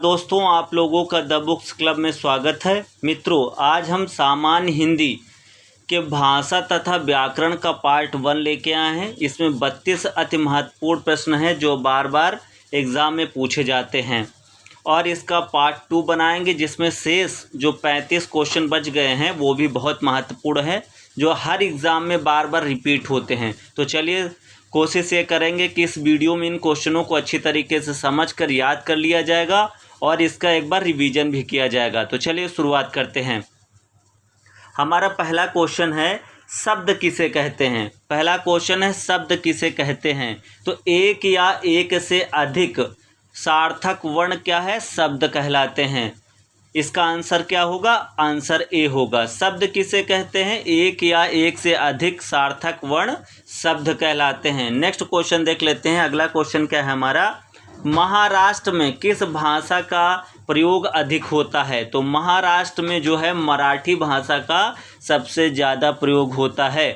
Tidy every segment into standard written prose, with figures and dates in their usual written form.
दोस्तों, आप लोगों का द बुक्स क्लब में स्वागत है। मित्रों, आज हम सामान्य हिंदी के भाषा तथा व्याकरण का पार्ट 1 लेके आए हैं। इसमें 32 अति महत्वपूर्ण प्रश्न हैं जो बार बार एग्ज़ाम में पूछे जाते हैं और इसका पार्ट 2 बनाएंगे, जिसमें शेष जो 35 क्वेश्चन बच गए हैं वो भी बहुत महत्वपूर्ण है, जो हर एग्ज़ाम में बार बार रिपीट होते हैं। तो चलिए कोशिश ये करेंगे कि इस वीडियो में इन क्वेश्चनों को अच्छी तरीके से समझकर याद कर लिया जाएगा और इसका एक बार रिवीजन भी किया जाएगा। तो चलिए शुरुआत करते हैं। हमारा पहला क्वेश्चन है, शब्द किसे कहते हैं। पहला क्वेश्चन है, शब्द किसे कहते हैं। तो एक या एक से अधिक सार्थक वर्ण क्या है, शब्द कहलाते हैं। इसका आंसर क्या होगा, आंसर ए होगा। शब्द किसे कहते हैं, एक या एक से अधिक सार्थक वर्ण शब्द कहलाते हैं। नेक्स्ट क्वेश्चन देख लेते हैं। अगला क्वेश्चन क्या है हमारा, महाराष्ट्र में किस भाषा का प्रयोग अधिक होता है। तो महाराष्ट्र में जो है मराठी भाषा का सबसे ज़्यादा प्रयोग होता है।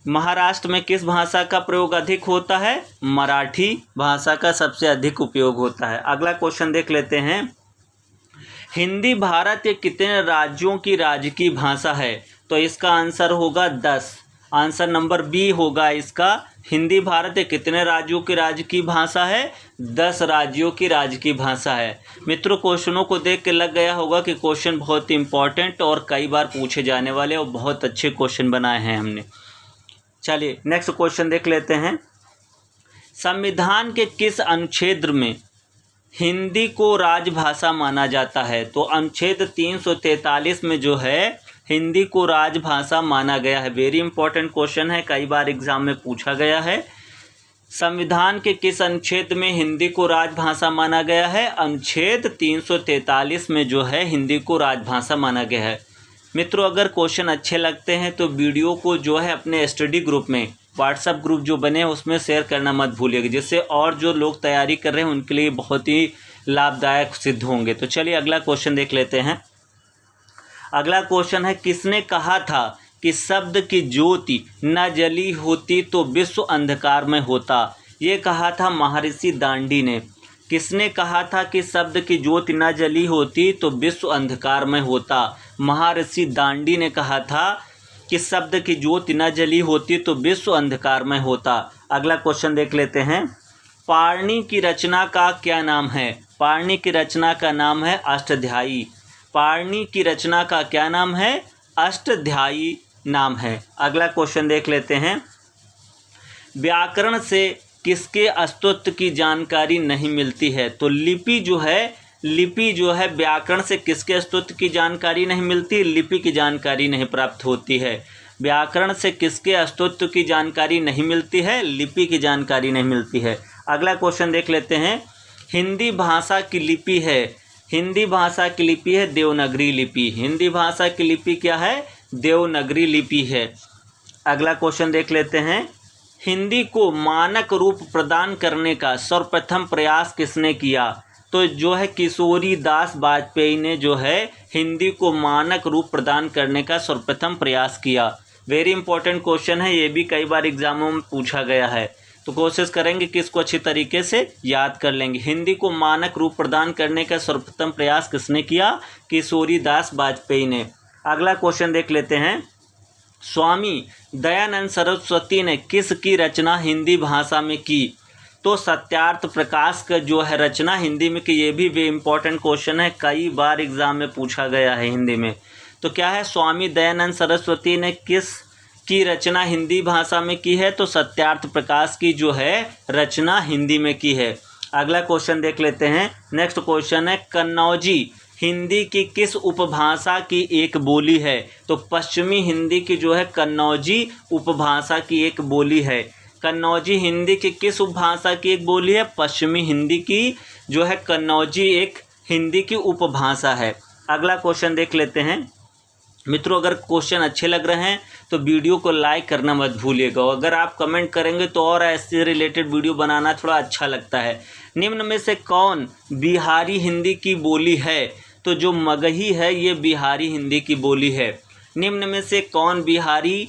महाराष्ट्र में किस भाषा का प्रयोग अधिक होता है, मराठी भाषा का सबसे अधिक उपयोग होता है। अगला क्वेश्चन देख लेते हैं। हिंदी भारत के कितने राज्यों की राजकीय भाषा है। तो इसका आंसर होगा 10। आंसर नंबर बी होगा इसका। हिंदी भारत के कितने राज्यों की राजकीय भाषा है, 10 राज्यों की राजकीय भाषा है। मित्रों, क्वेश्चनों को देख के लग गया होगा कि क्वेश्चन बहुत इंपॉर्टेंट और कई बार पूछे जाने वाले और बहुत अच्छे क्वेश्चन बनाए हैं हमने। चलिए नेक्स्ट क्वेश्चन देख लेते हैं। संविधान के किस अनुच्छेद में हिंदी को राजभाषा माना जाता है। तो अनुच्छेद 343 में जो है हिंदी को राजभाषा माना गया है। वेरी इंपॉर्टेंट क्वेश्चन है, कई बार एग्जाम में पूछा गया है। संविधान के किस अनुच्छेद में हिंदी को राजभाषा माना गया है। अनुच्छेद 343 में जो है हिंदी को राजभाषा माना गया है। मित्रों, अगर क्वेश्चन अच्छे लगते हैं तो वीडियो को जो है अपने स्टडी ग्रुप में, व्हाट्सएप ग्रुप जो बने हैं उसमें शेयर करना मत भूलिएगा, जिससे और जो लोग तैयारी कर रहे हैं उनके लिए बहुत ही लाभदायक सिद्ध होंगे। तो चलिए अगला क्वेश्चन देख लेते हैं। अगला क्वेश्चन है, किसने कहा था कि शब्द की ज्योति न जली होती तो विश्व अंधकार में होता। ये कहा था महर्षि दांडी ने। किसने कहा था कि शब्द की ज्योति न जली होती तो विश्व अंधकार में होता। महर्षि दांडी ने कहा था कि शब्द की ज्योति न जली होती तो विश्व अंधकार में होता। अगला क्वेश्चन देख लेते हैं। पाणिनि की रचना का क्या नाम है। पाणिनि की रचना का नाम है अष्टाध्यायी। पाणिनि की रचना का क्या नाम है, अष्टाध्यायी नाम है। अगला क्वेश्चन देख लेते हैं। व्याकरण से किसके अस्तित्व की जानकारी नहीं मिलती है। तो लिपि जो है व्याकरण से किसके अस्तित्व की जानकारी नहीं मिलती, लिपि की जानकारी नहीं प्राप्त होती है। व्याकरण से किसके अस्तित्व की जानकारी नहीं मिलती है, लिपि की जानकारी नहीं मिलती है। अगला क्वेश्चन देख लेते हैं। हिंदी भाषा की लिपि है, हिंदी भाषा की लिपि है देवनागरी लिपि। हिंदी भाषा की लिपि क्या है, देवनागरी लिपि है। अगला क्वेश्चन देख लेते हैं। हिंदी को मानक रूप प्रदान करने का सर्वप्रथम प्रयास किसने किया। तो जो है किशोरी दास वाजपेयी ने जो है हिंदी को मानक रूप प्रदान करने का सर्वप्रथम प्रयास किया। वेरी इंपॉर्टेंट क्वेश्चन है, ये भी कई बार एग्जामों में पूछा गया है। तो कोशिश करेंगे कि इसको अच्छी तरीके से याद कर लेंगे। हिंदी को मानक रूप प्रदान करने का सर्वप्रथम प्रयास किसने किया, किशोरी दास वाजपेयी ने। अगला क्वेश्चन देख लेते हैं। स्वामी दयानंद सरस्वती ने किसकी रचना हिंदी भाषा में की। तो सत्यार्थ प्रकाश का जो है रचना हिंदी में की। ये भी वे इम्पोर्टेंट क्वेश्चन है, कई बार एग्जाम में पूछा गया है हिंदी में। तो क्या है, स्वामी दयानंद सरस्वती ने किस की रचना हिंदी भाषा में की है। तो सत्यार्थ प्रकाश की जो है रचना हिंदी में की है। अगला क्वेश्चन देख लेते हैं। नेक्स्ट क्वेश्चन है, कन्नौजी हिंदी की किस उपभाषा की एक बोली है। तो पश्चिमी हिंदी की जो है कन्नौजी उपभाषा की एक बोली है। कन्नौजी हिंदी की किस उपभाषा की एक बोली है, पश्चिमी हिंदी की जो है कन्नौजी एक हिंदी की उपभाषा है। अगला क्वेश्चन देख लेते हैं। मित्रों, अगर क्वेश्चन अच्छे लग रहे हैं तो वीडियो को लाइक करना मत भूलिएगा। अगर आप कमेंट करेंगे तो और ऐसे रिलेटेड वीडियो बनाना थोड़ा अच्छा लगता है। निम्न में से कौन बिहारी हिंदी की बोली है। तो जो मगही है ये बिहारी हिंदी की बोली है। निम्न में से कौन बिहारी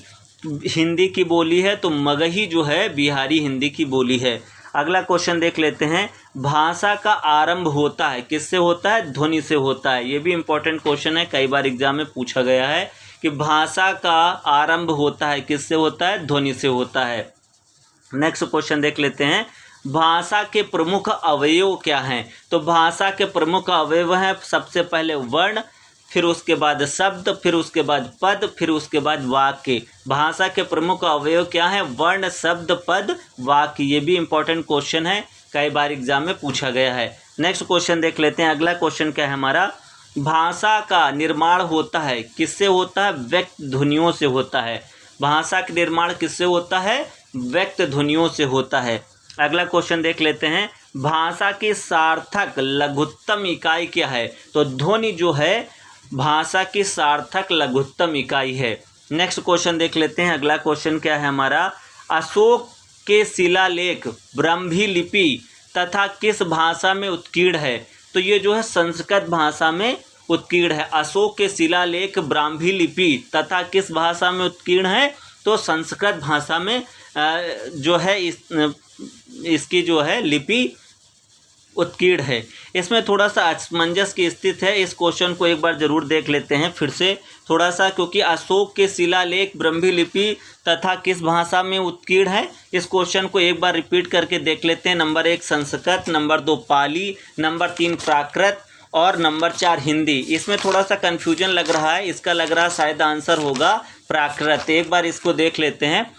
हिंदी की बोली है। तो मगही जो है बिहारी हिंदी की बोली है। अगला क्वेश्चन देख लेते हैं। भाषा का आरंभ होता है किससे होता है? ध्वनि से होता है। ये भी इम्पोर्टेंट क्वेश्चन है, कई बार एग्जाम में पूछा गया है कि भाषा का आरंभ होता है किससे होता है? ध्वनि से होता है। नेक्स्ट क्वेश्चन देख लेते हैं, भाषा के प्रमुख अवयव क्या हैं? तो भाषा के प्रमुख अवयव हैं सबसे पहले वर्ण, फिर उसके बाद शब्द, फिर उसके बाद पद, फिर उसके बाद वाक्य। भाषा के प्रमुख अवयव क्या हैं? वर्ण, शब्द, पद, वाक्य। ये भी इम्पोर्टेंट क्वेश्चन है, कई बार एग्जाम में पूछा गया है। नेक्स्ट क्वेश्चन देख लेते हैं, अगला क्वेश्चन क्या है हमारा, भाषा का निर्माण होता है किससे होता है? व्यक्त ध्वनियों से होता है। भाषा का निर्माण किससे होता है? व्यक्त ध्वनियों से होता है। अगला क्वेश्चन देख लेते हैं, भाषा की सार्थक लघुत्तम इकाई क्या है? तो ध्वनि जो है भाषा की सार्थक लघुत्तम इकाई है। नेक्स्ट क्वेश्चन देख लेते हैं, अगला क्वेश्चन क्या है हमारा, अशोक के शिलालेख ब्राह्मी लिपि तथा किस भाषा में उत्कीर्ण है? तो ये जो है संस्कृत भाषा में उत्कीर्ण है। अशोक के शिलालेख ब्राह्मी लिपि तथा किस भाषा में उत्कीर्ण है? तो संस्कृत भाषा में जो है इसकी जो है लिपि उत्कीर्ण है। इसमें थोड़ा सा असमंजस की स्थिति है, इस क्वेश्चन को एक बार जरूर देख लेते हैं फिर से थोड़ा सा, क्योंकि अशोक के शिलालेख ब्राह्मी लिपि तथा किस भाषा में उत्कीर्ण है, इस क्वेश्चन को एक बार रिपीट करके देख लेते हैं। नंबर 1 संस्कृत, नंबर 2 पाली, नंबर 3 प्राकृत और नंबर 4 हिंदी। इसमें थोड़ा सा कन्फ्यूजन लग रहा है, इसका लग रहा है शायद आंसर होगा प्राकृत। एक बार इसको देख लेते हैं,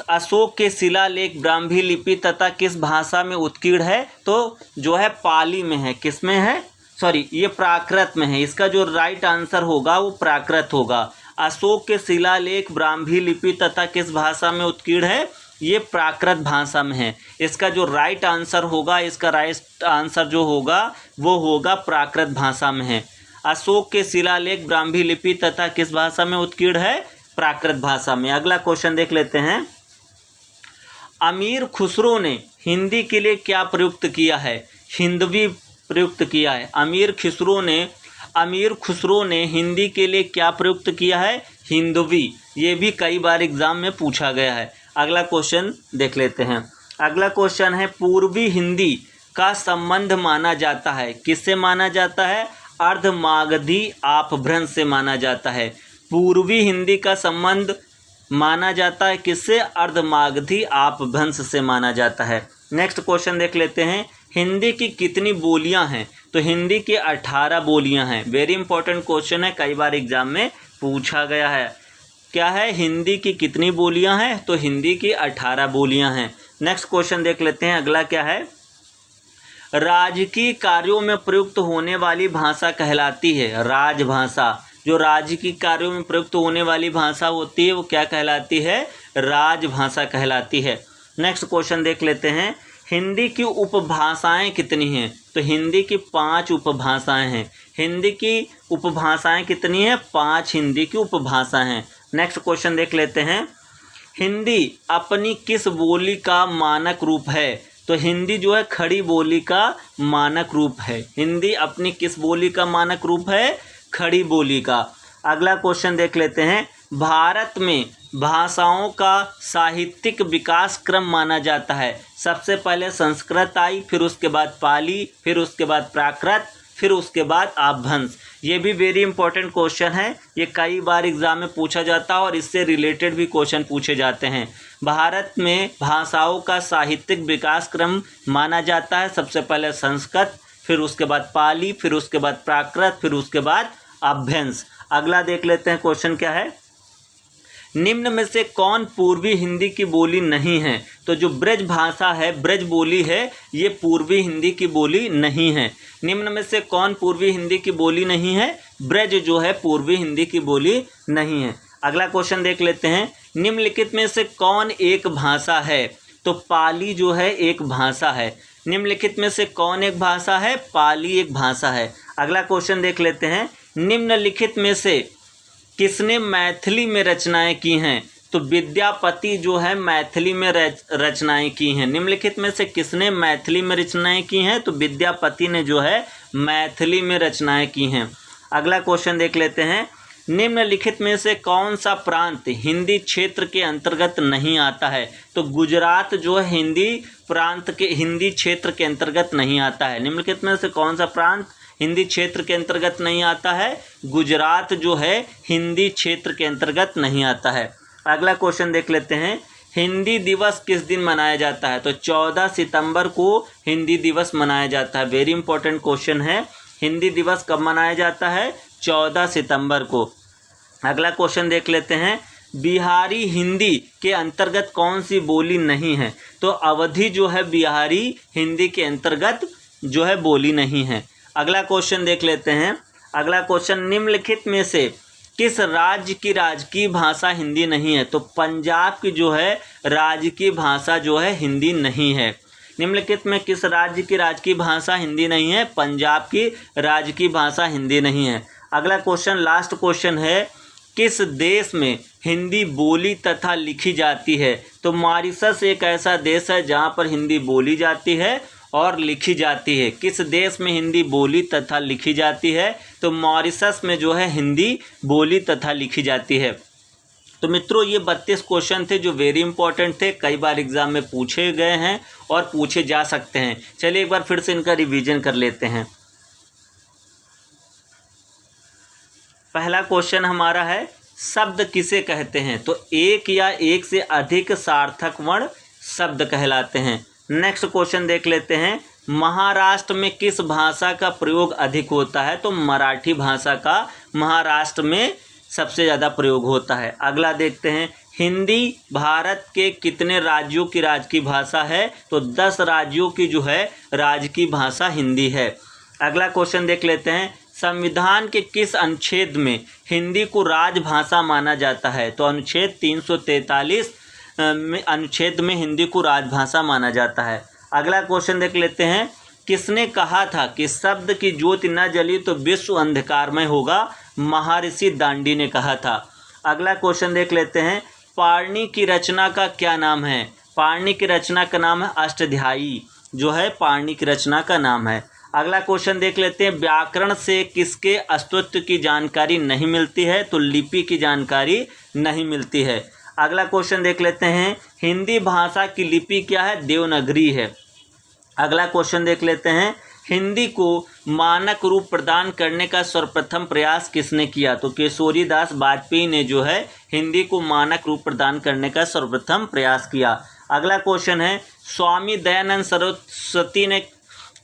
अशोक के शिलालेख ब्राह्मी लिपि तथा किस भाषा में उत्कीर्ण है? तो जो है पाली में है। किस में है? सॉरी, ये प्राकृत में है। इसका जो राइट आंसर होगा वो प्राकृत होगा। अशोक के शिलालेख ब्राह्मी लिपि तथा किस भाषा में उत्कीर्ण है? ये प्राकृत भाषा में है। इसका जो राइट आंसर होगा, इसका राइट आंसर जो होगा वो होगा प्राकृत भाषा में है। अशोक के शिलालेख ब्राह्मी लिपि तथा किस भाषा में उत्कीर्ण है? प्राकृत भाषा में। अगला क्वेश्चन देख लेते हैं, अमीर खुसरो ने हिंदी के लिए क्या प्रयुक्त किया है? हिंदवी प्रयुक्त किया है। अमीर खुसरो ने हिंदी के लिए क्या प्रयुक्त किया है? हिंदवी। ये भी कई बार एग्जाम में पूछा गया है। अगला क्वेश्चन देख लेते हैं, अगला क्वेश्चन है, पूर्वी हिंदी का संबंध माना जाता है किससे माना जाता है? अर्धमागधी अपभ्रंश से माना जाता है। पूर्वी हिंदी का संबंध माना जाता है किससे? अर्धमागधी अपभ्रंश से माना जाता है। नेक्स्ट क्वेश्चन देख लेते हैं, हिंदी की कितनी बोलियां हैं? तो हिंदी की 18 बोलियां हैं। वेरी इंपॉर्टेंट क्वेश्चन है, कई बार एग्जाम में पूछा गया है। क्या है? हिंदी की कितनी बोलियां हैं? तो हिंदी की 18 बोलियां हैं। नेक्स्ट क्वेश्चन देख लेते हैं, अगला क्या है, राजकीय कार्यों में प्रयुक्त होने वाली भाषा कहलाती है राजभाषा। जो राजकीय कार्यों में प्रयुक्त होने वाली भाषा होती है वो क्या कहलाती है? राजभाषा कहलाती है। नेक्स्ट क्वेश्चन देख लेते हैं, हिंदी की उपभाषाएं कितनी हैं? तो हिंदी की 5 उपभाषाएं हैं। हिंदी की उपभाषाएं कितनी हैं? 5 हिंदी की उपभाषाएं हैं। नेक्स्ट क्वेश्चन देख लेते हैं, हिंदी अपनी किस बोली का मानक रूप है? तो हिंदी जो है खड़ी बोली का मानक रूप है। हिंदी अपनी किस बोली का मानक रूप है? खड़ी बोली का। अगला क्वेश्चन देख लेते हैं, भारत में भाषाओं का साहित्यिक विकास क्रम माना जाता है। सबसे पहले संस्कृत आई, फिर उसके बाद पाली, फिर उसके बाद प्राकृत, फिर उसके बाद अपभ्रंश। ये भी वेरी इंपॉर्टेंट क्वेश्चन है, ये कई बार एग्जाम में पूछा जाता है और इससे रिलेटेड भी क्वेश्चन पूछे जाते हैं। भारत में भाषाओं का साहित्यिक विकास क्रम माना जाता है, सबसे पहले संस्कृत, फिर उसके बाद पाली, फिर उसके बाद प्राकृत, फिर उसके बाद अपभ्रंश। अगला देख लेते हैं, क्वेश्चन क्या है, निम्न में से कौन पूर्वी हिंदी की बोली नहीं है? तो जो ब्रज भाषा है, ब्रज बोली है, ये पूर्वी हिंदी की बोली नहीं है। निम्न में से कौन पूर्वी हिंदी की बोली नहीं है? ब्रज जो है पूर्वी हिंदी की बोली नहीं है। अगला क्वेश्चन देख लेते हैं, निम्नलिखित में से कौन एक भाषा है? तो पाली जो है एक भाषा है। निम्नलिखित में से कौन एक भाषा है? पाली एक भाषा है। अगला क्वेश्चन देख लेते हैं, निम्नलिखित में से किसने मैथिली में रचनाएं की हैं? तो विद्यापति जो है मैथिली में रचनाएं की हैं। निम्नलिखित में से किसने मैथिली में रचनाएं की हैं? तो विद्यापति ने जो है मैथिली में रचनाएं की हैं। अगला क्वेश्चन देख लेते हैं, निम्नलिखित में से कौन सा प्रांत हिंदी क्षेत्र के अंतर्गत नहीं आता है? तो गुजरात जो है हिंदी प्रांत के हिंदी क्षेत्र के अंतर्गत नहीं आता है? निम्नलिखित में से कौन सा प्रांत हिंदी क्षेत्र के अंतर्गत नहीं आता है? गुजरात जो है हिंदी क्षेत्र के अंतर्गत नहीं आता है। अगला क्वेश्चन देख लेते हैं, हिंदी दिवस किस दिन मनाया जाता है? तो 14 सितंबर को हिंदी दिवस मनाया जाता है। वेरी इंपॉर्टेंट क्वेश्चन है, हिंदी दिवस कब मनाया जाता है? 14 सितंबर को। अगला क्वेश्चन देख लेते हैं, बिहारी हिंदी के अंतर्गत कौन सी बोली नहीं है? तो अवधी जो है बिहारी हिंदी के अंतर्गत जो है बोली नहीं है। अगला क्वेश्चन देख लेते हैं, अगला क्वेश्चन, निम्नलिखित में से किस राज्य की राजकीय भाषा हिंदी नहीं है? तो पंजाब की जो है राजकीय भाषा जो है हिंदी नहीं है। निम्नलिखित में किस राज्य की राजकीय भाषा हिंदी नहीं है? पंजाब की राजकीय भाषा हिंदी नहीं है। अगला क्वेश्चन, लास्ट क्वेश्चन है, किस देश में हिंदी बोली तथा लिखी जाती है? तो मॉरिशस एक ऐसा देश है जहाँ पर हिंदी बोली जाती है और लिखी जाती है। किस देश में हिंदी बोली तथा लिखी जाती है? तो मॉरिशस में जो है हिंदी बोली तथा लिखी जाती है। तो मित्रों, ये 32 क्वेश्चन थे जो वेरी इंपॉर्टेंट थे, कई बार एग्जाम में पूछे गए हैं और पूछे जा सकते हैं। चलिए एक बार फिर से इनका रिवीजन कर लेते हैं। पहला क्वेश्चन हमारा है, शब्द किसे कहते हैं? तो एक या एक से अधिक सार्थक वर्ण शब्द कहलाते हैं। नेक्स्ट क्वेश्चन देख लेते हैं, महाराष्ट्र में किस भाषा का प्रयोग अधिक होता है? तो मराठी भाषा का महाराष्ट्र में सबसे ज़्यादा प्रयोग होता है। अगला देखते हैं, हिंदी भारत के कितने राज्यों की राजकीय भाषा है? तो 10 राज्यों की जो है राजकीय भाषा हिंदी है। अगला क्वेश्चन देख लेते हैं, संविधान के किस अनुच्छेद में हिंदी को राजभाषा माना जाता है? तो अनुच्छेद 343 अनुच्छेद में हिंदी को राजभाषा माना जाता है। अगला क्वेश्चन देख लेते हैं, किसने कहा था कि शब्द की ज्योति न जली तो विश्व अंधकारमय होगा? महर्षि दांडी ने कहा था। अगला क्वेश्चन देख लेते हैं, पाणिनि की रचना का क्या नाम है? पाणिनि की रचना का नाम है अष्टाध्यायी, जो है पाणिनि की रचना का नाम है। अगला क्वेश्चन देख लेते हैं, व्याकरण से किसके अस्तित्व की जानकारी नहीं मिलती है? तो लिपि की जानकारी नहीं मिलती है। अगला क्वेश्चन देख लेते हैं, हिंदी भाषा की लिपि क्या है? देवनागरी है। अगला क्वेश्चन देख लेते हैं, हिंदी को मानक रूप प्रदान करने का सर्वप्रथम प्रयास किसने किया? तो केशोरीदास वाजपेयी ने जो है हिंदी को मानक रूप प्रदान करने का सर्वप्रथम प्रयास किया। अगला क्वेश्चन है, स्वामी दयानंद सरस्वती ने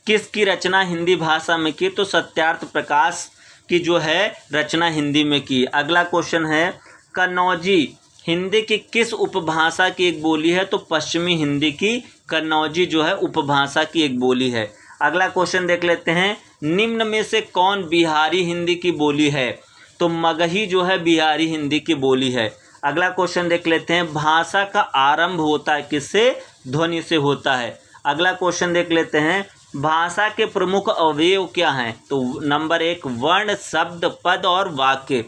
किसकी रचना हिंदी भाषा में की? तो सत्यार्थ प्रकाश की जो है रचना हिंदी में की। अगला क्वेश्चन है, कन्नौजी हिंदी की किस उपभाषा की एक बोली है? तो पश्चिमी हिंदी की कन्नौजी जो है उपभाषा की एक बोली है। अगला क्वेश्चन देख लेते हैं, निम्न में से कौन बिहारी हिंदी की बोली है? तो मगही जो है बिहारी हिंदी की बोली है। अगला क्वेश्चन देख लेते हैं, भाषा का आरंभ होता है किससे? ध्वनि से होता है। अगला क्वेश्चन देख लेते हैं, भाषा के प्रमुख अवयव क्या हैं? तो नंबर 1 वर्ण, शब्द, पद और वाक्य।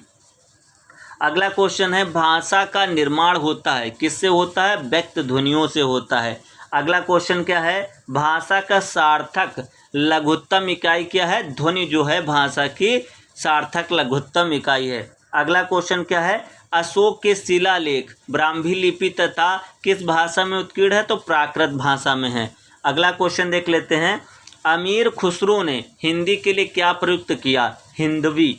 अगला क्वेश्चन है, भाषा का निर्माण होता है किससे होता है? व्यक्त ध्वनियों से होता है। अगला क्वेश्चन क्या है, भाषा का सार्थक लघुत्तम इकाई क्या है? ध्वनि जो है भाषा की सार्थक लघुत्तम इकाई है। अगला क्वेश्चन क्या है, अशोक के शिलालेख ब्राह्मी लिपि तथा किस भाषा में उत्कीर्ण है? तो प्राकृत भाषा में है। अगला क्वेश्चन देख लेते हैं, अमीर खुसरो ने हिंदी के लिए क्या प्रयुक्त किया? हिंदवी।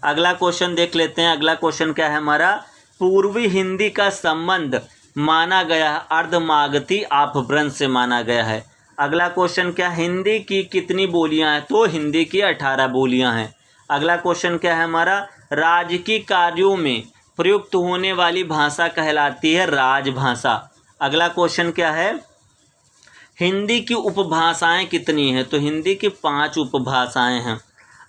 अगला क्वेश्चन देख लेते हैं, अगला क्वेश्चन क्या है हमारा, पूर्वी हिंदी का संबंध माना गया है अर्धमागधी अपभ्रंश से माना गया है। अगला क्वेश्चन क्या, हिंदी की कितनी बोलियां हैं? तो हिंदी की 18 बोलियां हैं। अगला क्वेश्चन क्या है हमारा, राजकीय कार्यों में प्रयुक्त होने वाली भाषा कहलाती है राजभाषा। अगला क्वेश्चन क्या है, हिंदी की उपभाषाएं कितनी हैं? तो हिंदी की 5 उपभाषाएं हैं।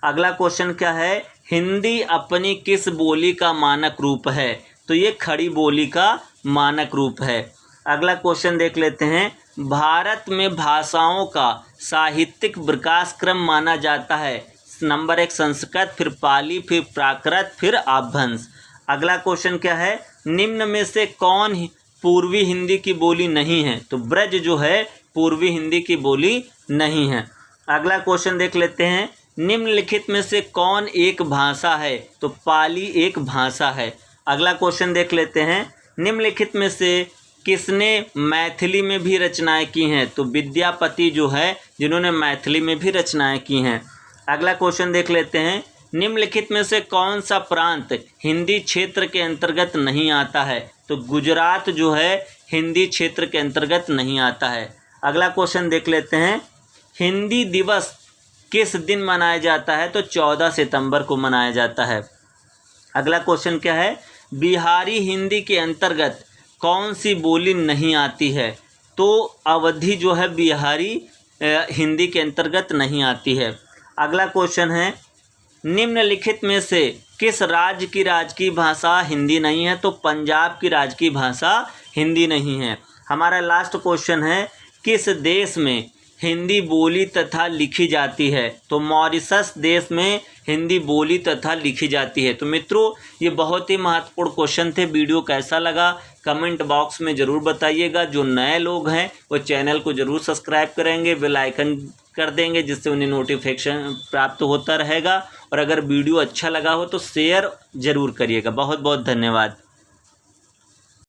अगला क्वेश्चन क्या है, हिंदी अपनी किस बोली का मानक रूप है? तो ये खड़ी बोली का मानक रूप है। अगला क्वेश्चन देख लेते हैं, भारत में भाषाओं का साहित्यिक विकास क्रम माना जाता है। नंबर 1 संस्कृत, फिर पाली, फिर प्राकृत, फिर अपभ्रंश। अगला क्वेश्चन क्या है, निम्न में से कौन पूर्वी हिंदी की बोली नहीं है? तो ब्रज जो है पूर्वी हिंदी की बोली नहीं है। अगला क्वेश्चन देख लेते हैं, निम्नलिखित में से कौन एक भाषा है? तो पाली एक भाषा है। अगला क्वेश्चन देख लेते हैं, निम्नलिखित में से किसने मैथिली में भी रचनाएं की हैं? तो विद्यापति जो है जिन्होंने मैथिली में भी रचनाएं की हैं। अगला क्वेश्चन देख लेते हैं, निम्नलिखित में से कौन सा प्रांत हिंदी क्षेत्र के अंतर्गत नहीं आता है? तो गुजरात जो है हिंदी क्षेत्र के अंतर्गत नहीं आता है। अगला क्वेश्चन देख लेते हैं, हिंदी दिवस किस दिन मनाया जाता है? तो 14 सितंबर को मनाया जाता है। अगला क्वेश्चन क्या है, बिहारी हिंदी के अंतर्गत कौन सी बोली नहीं आती है? तो अवधी जो है बिहारी हिंदी के अंतर्गत नहीं आती है। अगला क्वेश्चन है, निम्नलिखित में से किस राज्य की राजकीय भाषा हिंदी नहीं है? तो पंजाब की राजकीय भाषा हिंदी नहीं है। हमारा लास्ट क्वेश्चन है, किस देश में हिंदी बोली तथा लिखी जाती है? तो मॉरिशस देश में हिंदी बोली तथा लिखी जाती है। तो मित्रों ये बहुत ही महत्वपूर्ण क्वेश्चन थे। वीडियो कैसा लगा कमेंट बॉक्स में ज़रूर बताइएगा। जो नए लोग हैं वो चैनल को ज़रूर सब्सक्राइब करेंगे, बेल आइकन कर देंगे जिससे उन्हें नोटिफिकेशन प्राप्त होता रहेगा। और अगर वीडियो अच्छा लगा हो तो शेयर ज़रूर करिएगा। बहुत बहुत धन्यवाद।